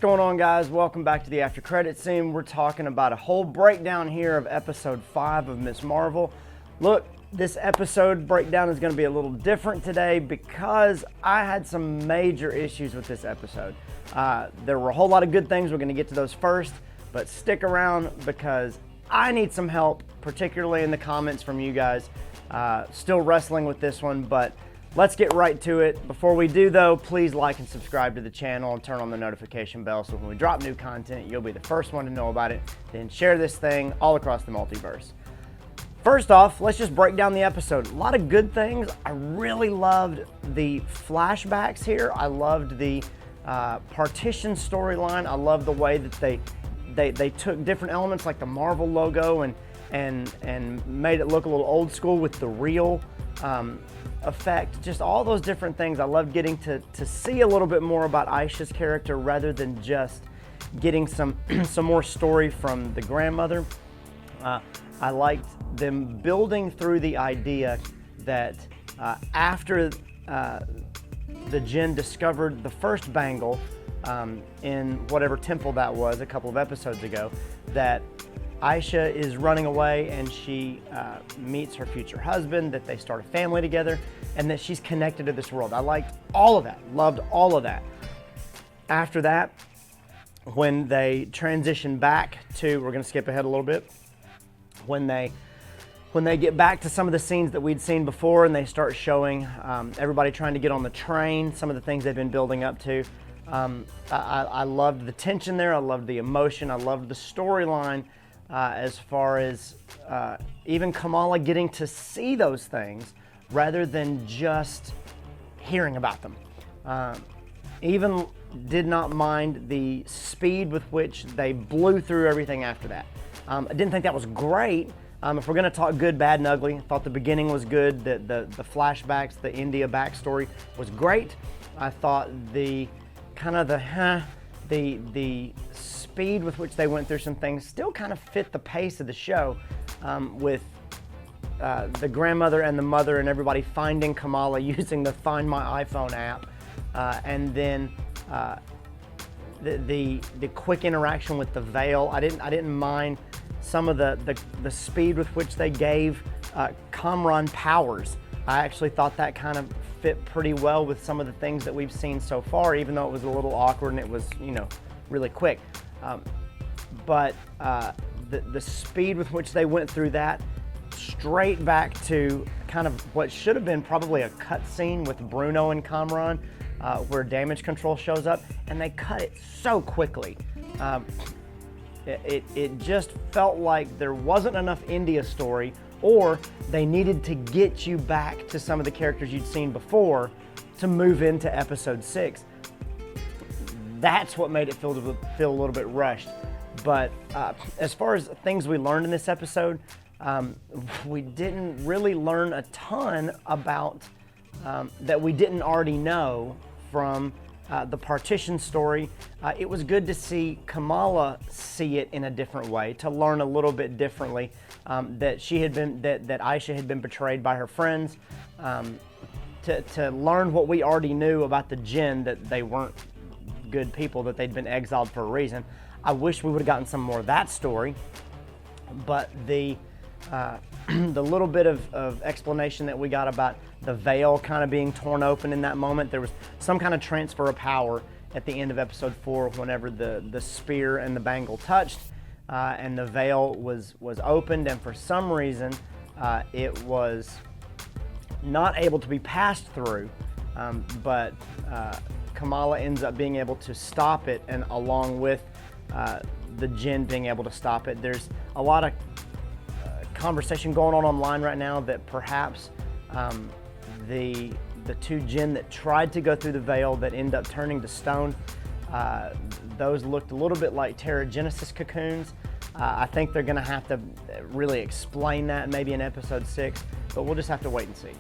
What's going on, guys? Welcome back to the after credit scene. We're talking about a whole breakdown here of episode 5 of Ms. Marvel. Look, this episode breakdown is going to be a little different today because I had some major issues with this episode. There were a whole lot of good things. We're going to get to those first, but stick around because I need some help, particularly in the comments from you guys. Still wrestling with this one, but let's get right to it. Before we do, though, please like and subscribe to the channel and turn on the notification bell so when we drop new content, you'll be the first one to know about it. Then share this thing all across the multiverse. First off, let's just break down the episode. A lot of good things. I really loved the flashbacks here. I loved the partition storyline. I loved the way that they took different elements like the Marvel logo and made it look a little old school with the real effect. Just all those different things. I loved getting to see a little bit more about Aisha's character rather than just getting some more story from the grandmother. I liked them building through the idea that after the Jinn discovered the first bangle in whatever temple that was a couple of episodes ago, that Aisha is running away and she meets her future husband, that they start a family together, and that she's connected to this world. I liked all of that, loved all of that. After that, when they transition back to, we're gonna skip ahead a little bit, when they get back to some of the scenes that we'd seen before and they start showing everybody trying to get on the train, some of the things they've been building up to. I loved the tension there, I loved the emotion, I loved the storyline. As far as even Kamala getting to see those things rather than just hearing about them. Even did not mind the speed with which they blew through everything after that. I didn't think that was great. If we're gonna talk good, bad, and ugly, I thought the beginning was good, the flashbacks, the India backstory was great. I thought the speed with which they went through some things still kind of fit the pace of the show, with the grandmother and the mother and everybody finding Kamala using the Find My iPhone app, and then the quick interaction with the veil. I didn't mind some of the speed with which they gave Kamran powers. I actually thought that kind of fit pretty well with some of the things that we've seen so far, even though it was a little awkward and it was, really quick. But the speed with which they went through that, straight back to kind of what should have been probably a cut scene with Bruno and Kamran, where damage control shows up, and they cut it so quickly. It just felt like there wasn't enough India story, or they needed to get you back to some of the characters you'd seen before to move into episode 6. That's what made it feel a little bit rushed. But as far as things we learned in this episode, we didn't really learn a ton about that we didn't already know from the partition story. It was good to see Kamala see it in a different way, to learn a little bit differently, that Aisha had been betrayed by her friends, to learn what we already knew about the Jinn, that they weren't good people, that they'd been exiled for a reason. I wish we would have gotten some more of that story, but the little bit of explanation that we got about the veil kind of being torn open in that moment, there was some kind of transfer of power at the end of episode 4 whenever the spear and the bangle touched, and the veil was opened, and for some reason it was not able to be passed through, but Kamala ends up being able to stop it, and along with the Jinn being able to stop it. There's a lot of conversation going on online right now that perhaps the two Jinn that tried to go through the veil that end up turning to stone, those looked a little bit like Terrigenesis cocoons. I think they're gonna have to really explain that maybe in episode 6, but we'll just have to wait and see.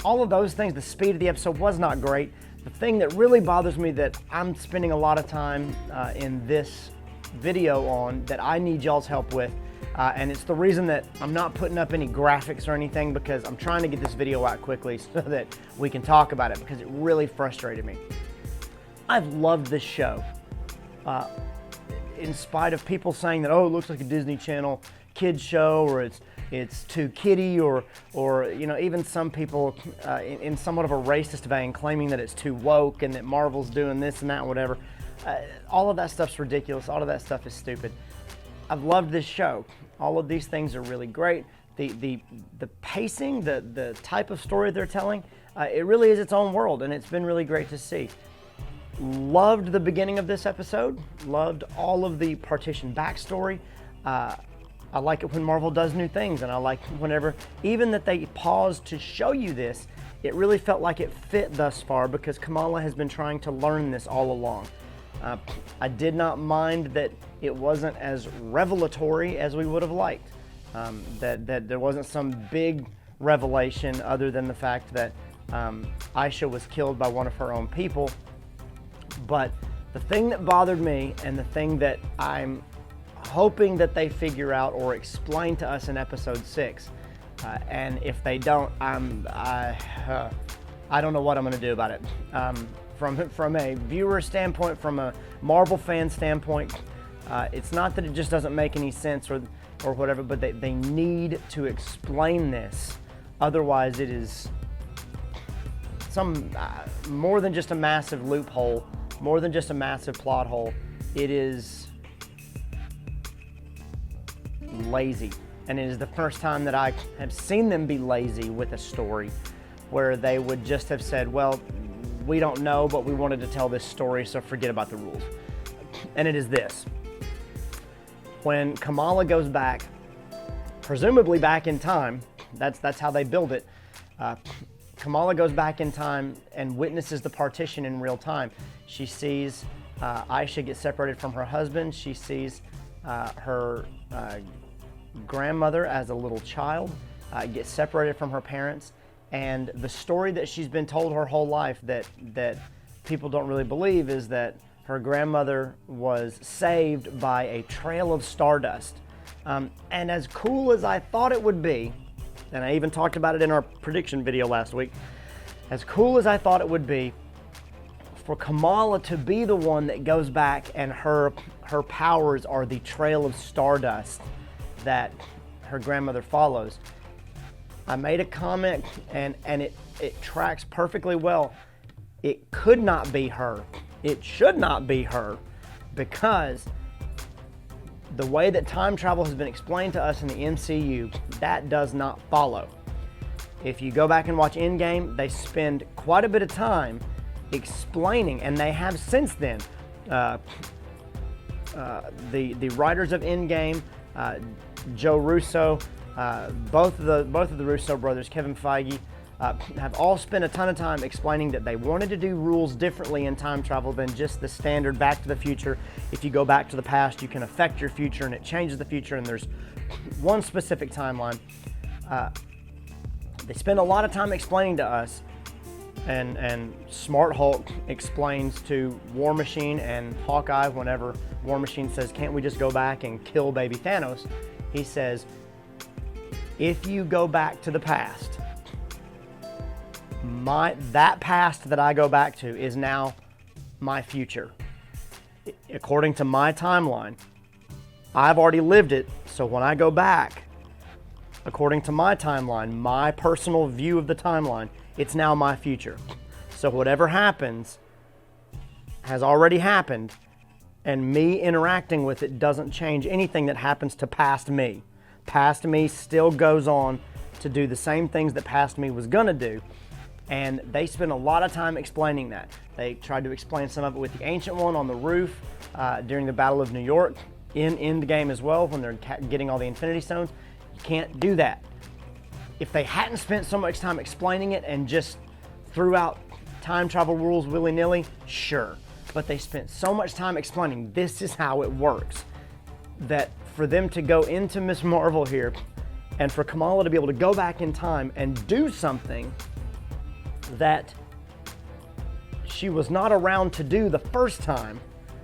All of those things, the speed of the episode was not great. The thing that really bothers me that I'm spending a lot of time in this video on, that I need y'all's help with, and it's the reason that I'm not putting up any graphics or anything, because I'm trying to get this video out quickly so that we can talk about it, because it really frustrated me. I've loved this show. In spite of people saying that, oh, it looks like a Disney Channel kids show, or it's too kiddie, or even some people in somewhat of a racist vein claiming that it's too woke and that Marvel's doing this and that and whatever. All of that stuff's ridiculous. All of that stuff is stupid. I've loved this show. All of these things are really great. The pacing, the type of story they're telling, it really is its own world, and it's been really great to see. Loved the beginning of this episode. Loved all of the Partition backstory. I like it when Marvel does new things, and I like whenever, even that they pause to show you this, it really felt like it fit thus far because Kamala has been trying to learn this all along. I did not mind that it wasn't as revelatory as we would have liked. That there wasn't some big revelation other than the fact that Aisha was killed by one of her own people. But the thing that bothered me, and the thing that I'm hoping that they figure out or explain to us in episode 6, and if they don't, I don't know what I'm going to do about it. From a viewer standpoint, from a Marvel fan standpoint, it's not that it just doesn't make any sense or whatever, but they need to explain this. Otherwise, it is some more than just a massive loophole, more than just a massive plot hole. It is lazy, and it is the first time that I have seen them be lazy with a story where they would just have said, well, we don't know, but we wanted to tell this story, so forget about the rules. And it is this. When Kamala goes back, presumably back in time, that's how they build it, Kamala goes back in time and witnesses the partition in real time. She sees Aisha get separated from her husband. She sees her grandmother as a little child get separated from her parents. And the story that she's been told her whole life that people don't really believe is that her grandmother was saved by a trail of stardust. And as cool as I thought it would be, and I even talked about it in our prediction video last week, as cool as I thought it would be for Kamala to be the one that goes back and her powers are the trail of stardust that her grandmother follows. I made a comment and it tracks perfectly well. It could not be her. It should not be her, because the way that time travel has been explained to us in the MCU, that does not follow. If you go back and watch Endgame, they spend quite a bit of time explaining, and they have since then. The writers of Endgame, Joe Russo, both of the Russo brothers, Kevin Feige, have all spent a ton of time explaining that they wanted to do rules differently in time travel than just the standard Back to the Future. If you go back to the past, you can affect your future and it changes the future, and there's one specific timeline. They spend a lot of time explaining to us, and Smart Hulk explains to War Machine and Hawkeye whenever War Machine says, can't we just go back and kill baby Thanos? He says, if you go back to the past, that past that I go back to is now my future. According to my timeline, I've already lived it, so when I go back, according to my timeline, my personal view of the timeline, it's now my future. So whatever happens has already happened, and me interacting with it doesn't change anything that happens to past me. Past me still goes on to do the same things that past me was gonna do. And they spent a lot of time explaining that. They tried to explain some of it with the Ancient One on the roof during the Battle of New York, in Endgame as well, when they're getting all the Infinity Stones. You can't do that. If they hadn't spent so much time explaining it and just threw out time travel rules willy-nilly, sure. But they spent so much time explaining this is how it works, that for them to go into Ms. Marvel here, and for Kamala to be able to go back in time and do something that she was not around to do the first time.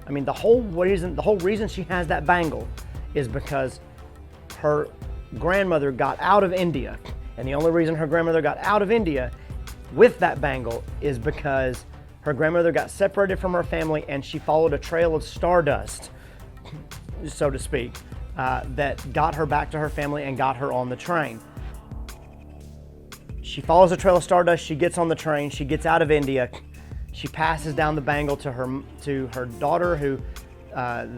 I mean, the whole reason she has that bangle is because her grandmother got out of India. And the only reason her grandmother got out of India with that bangle is because her grandmother got separated from her family and she followed a trail of stardust, so to speak, that got her back to her family and got her on the train. She follows a trail of stardust, she gets on the train, she gets out of India, she passes down the bangle to her daughter, who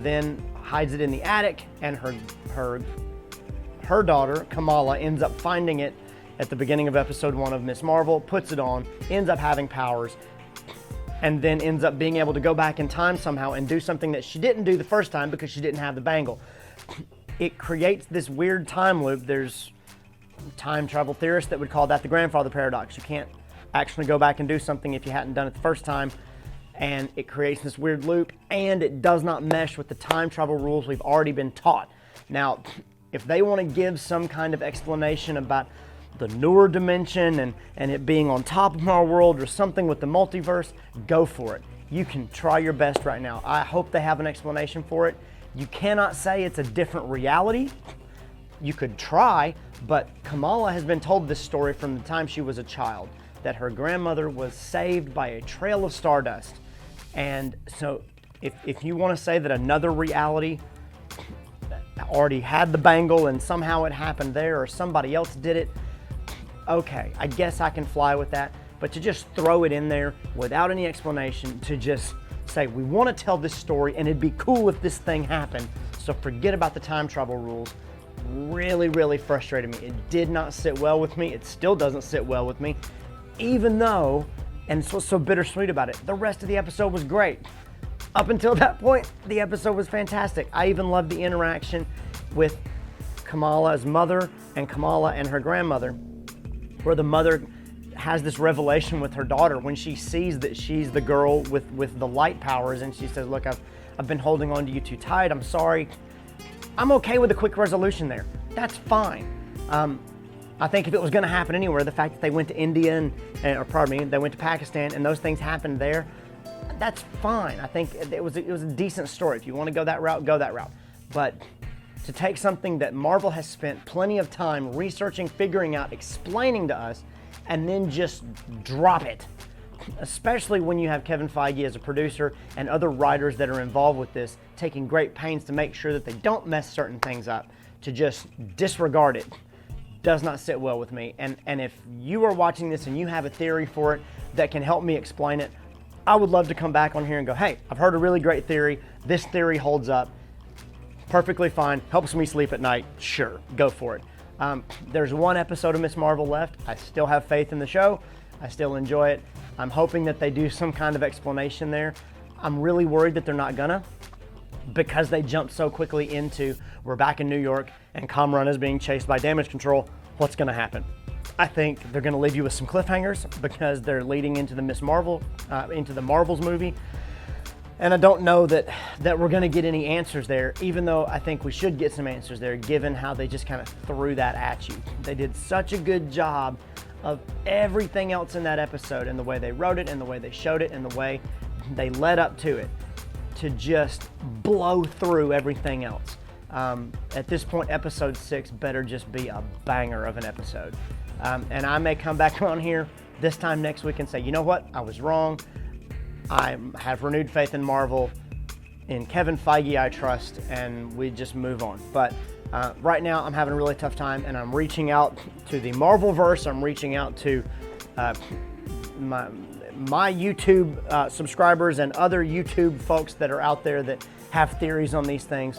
then hides it in the attic, and her daughter, Kamala, ends up finding it at the beginning of episode 1 of Ms. Marvel, puts it on, ends up having powers, and then ends up being able to go back in time somehow and do something that she didn't do the first time because she didn't have the bangle. It creates this weird time loop. There's time travel theorists that would call that the grandfather paradox. You can't actually go back and do something if you hadn't done it the first time, and it creates this weird loop, and it does not mesh with the time travel rules we've already been taught. Now, if they want to give some kind of explanation about the newer dimension and it being on top of our world or something with the multiverse, go for it. You can try your best right now. I hope they have an explanation for it. You cannot say it's a different reality. You could try, but Kamala has been told this story from the time she was a child, that her grandmother was saved by a trail of stardust. And so if you want to say that another reality already had the bangle and somehow it happened there or somebody else did it, okay, I guess I can fly with that. But to just throw it in there without any explanation, to just say, we want to tell this story and it'd be cool if this thing happened, so forget about the time travel rules, really, really frustrated me. It did not sit well with me. It still doesn't sit well with me, even though, and it's what's so bittersweet about it, the rest of the episode was great. Up until that point, the episode was fantastic. I even loved the interaction with Kamala's mother and Kamala and her grandmother, where the mother has this revelation with her daughter when she sees that she's the girl with the light powers, and she says, look, I've been holding on to you too tight, I'm sorry. I'm okay with a quick resolution there. That's fine. I think if it was going to happen anywhere, the fact that they went to India they went to Pakistan and those things happened there, that's fine. I think it was a decent story. If you want to go that route, go that route. But to take something that Marvel has spent plenty of time researching, figuring out, explaining to us, and then just drop it, especially when you have Kevin Feige as a producer and other writers that are involved with this, taking great pains to make sure that they don't mess certain things up, to just disregard it, does not sit well with me. And if you are watching this and you have a theory for it that can help me explain it, I would love to come back on here and go, hey, I've heard a really great theory. This theory holds up. Perfectly fine. Helps me sleep at night. Sure, go for it. There's one episode of Ms. Marvel left. I still have faith in the show. I still enjoy it. I'm hoping that they do some kind of explanation there. I'm really worried that they're not gonna, because they jumped so quickly into, we're back in New York and Kamran is being chased by Damage Control. What's gonna happen? I think they're gonna leave you with some cliffhangers because they're leading into the into the Marvels movie. And I don't know that we're gonna get any answers there, even though I think we should get some answers there, given how they just kind of threw that at you. They did such a good job of everything else in that episode, and the way they wrote it, and the way they showed it, and the way they led up to it, to just blow through everything else. At this point, episode 6 better just be a banger of an episode. And I may come back on here this time next week and say, you know what, I was wrong. I have renewed faith in Marvel. In Kevin Feige, I trust, and we just move on. But right now, I'm having a really tough time, and I'm reaching out to the Marvelverse. I'm reaching out to my YouTube subscribers and other YouTube folks that are out there that have theories on these things.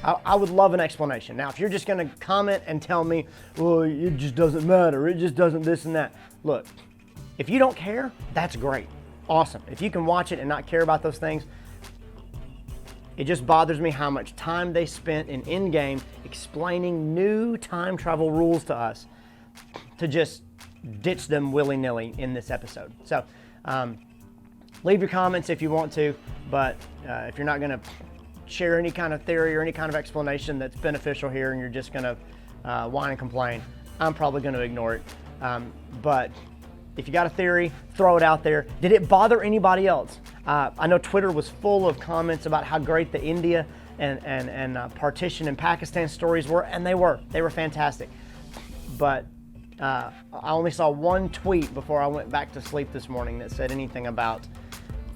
I would love an explanation. Now, if you're just going to comment and tell me, well, it just doesn't matter, it just doesn't this and that. Look, if you don't care, that's great. Awesome. If you can watch it and not care about those things, it just bothers me how much time they spent in Endgame explaining new time travel rules to us, to just ditch them willy-nilly in this episode. So leave your comments if you want to, but if you're not going to share any kind of theory or any kind of explanation that's beneficial here, and you're just going to whine and complain, I'm probably going to ignore it. But if you got a theory, throw it out there. Did it bother anybody else? I know Twitter was full of comments about how great the India and partition and Pakistan stories were, and they were fantastic. But I only saw one tweet before I went back to sleep this morning that said anything about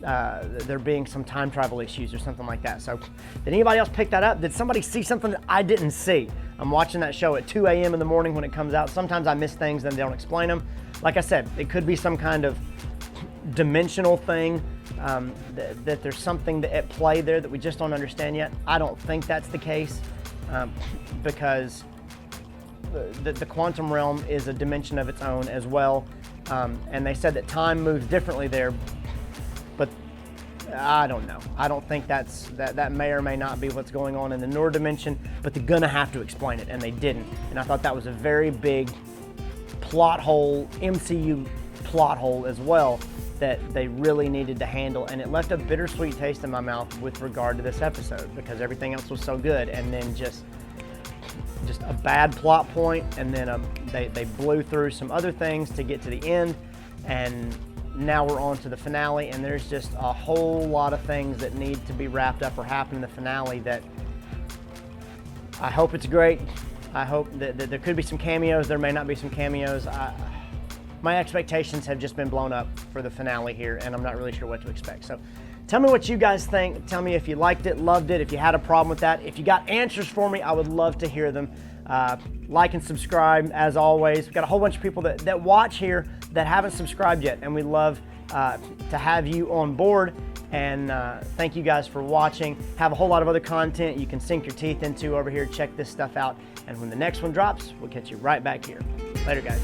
there being some time travel issues or something like that. So did anybody else pick that up? Did somebody see something that I didn't see? I'm watching that show at 2 a.m. in the morning when it comes out. Sometimes I miss things and they don't explain them. Like I said, it could be some kind of dimensional thing, that there's something at play there that we just don't understand yet. I don't think that's the case, because the quantum realm is a dimension of its own as well. And they said that time moves differently there, but I don't know. I don't think that may or may not be what's going on in the Noor dimension, but they're gonna have to explain it, and they didn't. And I thought that was a very big plot hole, MCU plot hole as well, that they really needed to handle, and it left a bittersweet taste in my mouth with regard to this episode, because everything else was so good, and then just a bad plot point, and then they blew through some other things to get to the end, and now we're on to the finale, and there's just a whole lot of things that need to be wrapped up or happen in the finale that I hope it's great. I hope that there could be some cameos, there may not be some cameos. My expectations have just been blown up for the finale here, and I'm not really sure what to expect. So tell me what you guys think. Tell me if you liked it, loved it, if you had a problem with that. If you got answers for me, I would love to hear them. Like and subscribe, as always. We've got a whole bunch of people that watch here that haven't subscribed yet, and we love to have you on board. And thank you guys for watching. Have a whole lot of other content you can sink your teeth into over here. Check this stuff out. And when the next one drops, we'll catch you right back here. Later, guys.